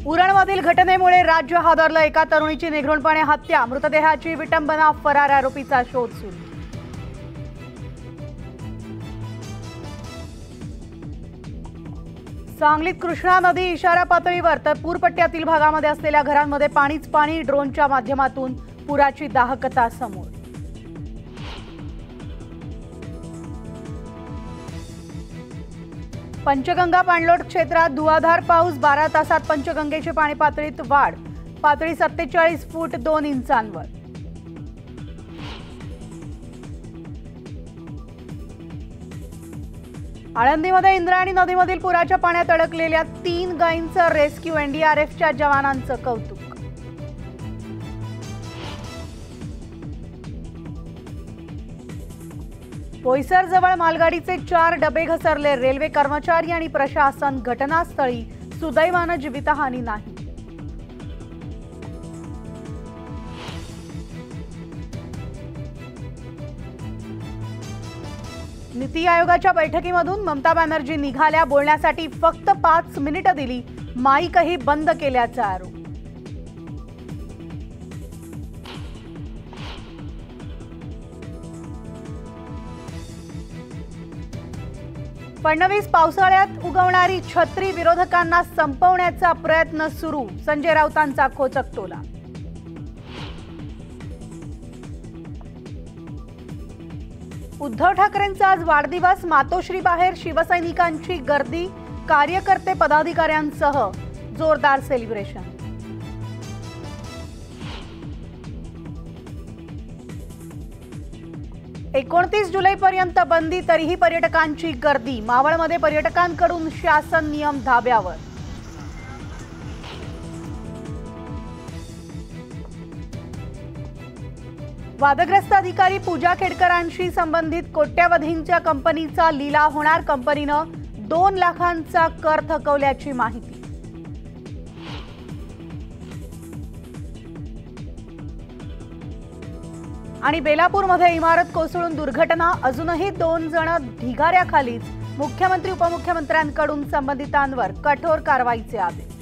उरणमधील घटनेमुळे राज्य हादरलं। एका तरुणीची निघृणपणे हत्या, मृतदेहाची विटंबना, फरार आरोपीचा शोध सुरू। सांगलीत कृष्णा नदी इशारा पातळीवर, तर पूरपट्ट्यातील भागामध्ये असलेल्या घरांमध्ये पाणीच पाणी। ड्रोनच्या माध्यमातून पुराची दाहकता समोर। पंचगंगा पाणलोट क्षेत्रात धुवाधार पाऊस, 12 तासात पंचगंगेची पाणी पातळीत वाढ, पातळी 47 फूट 2 इंचांवर। आळंदीमध्ये इंद्रायणी नदीमधील पुराच्या पाण्यात अडकलेल्या 3 गायींचं रेस्क्यू, एनडीआरएफच्या जवानांचं कौतुक। बोईसर जवळ मालगाडीचे 4 डबे घसरले, रेल्वे कर्मचारी आणि प्रशासन घटनास्थळी, सुदैवानं जीवितहानी नाही। नीती आयोगाच्या बैठकीमधून ममता बॅनर्जी निघाल्या, बोलण्यासाठी फक्त 5 मिनिटं दिली, माईकही बंद केल्याचा आरोप। फडणवीस पावसाळ्यात उगवणारी छत्री, विरोधकांना संपवण्याचा प्रयत्न सुरू, संजय राऊतांचा खोचक टोला। उद्धव ठाकरेंचा आज वाढदिवस, मातोश्री बाहेर शिवसैनिकांची गर्दी, कार्यकर्ते पदाधिकाऱ्यांसह जोरदार सेलिब्रेशन। 29 जुलैपर्यंत बंदी, तरीही पर्यटकांची गर्दी, मावळमध्ये पर्यटकांकडून शासन नियम धाब्यावर। वादग्रस्त अधिकारी पूजा खेडकरांशी संबंधित कोट्यावधींच्या कंपनीचा लिलाव होणार, कंपनीनं 2 लाखांचा कर थकवल्याची माहिती। आणि बेलापूरमध्ये इमारत कोसळून दुर्घटना, अजूनही 2 जण ढिगाऱ्याखालीच, मुख्यमंत्री उपमुख्यमंत्र्यांकडून संबंधितांवर कठोर कारवाईचे आदेश।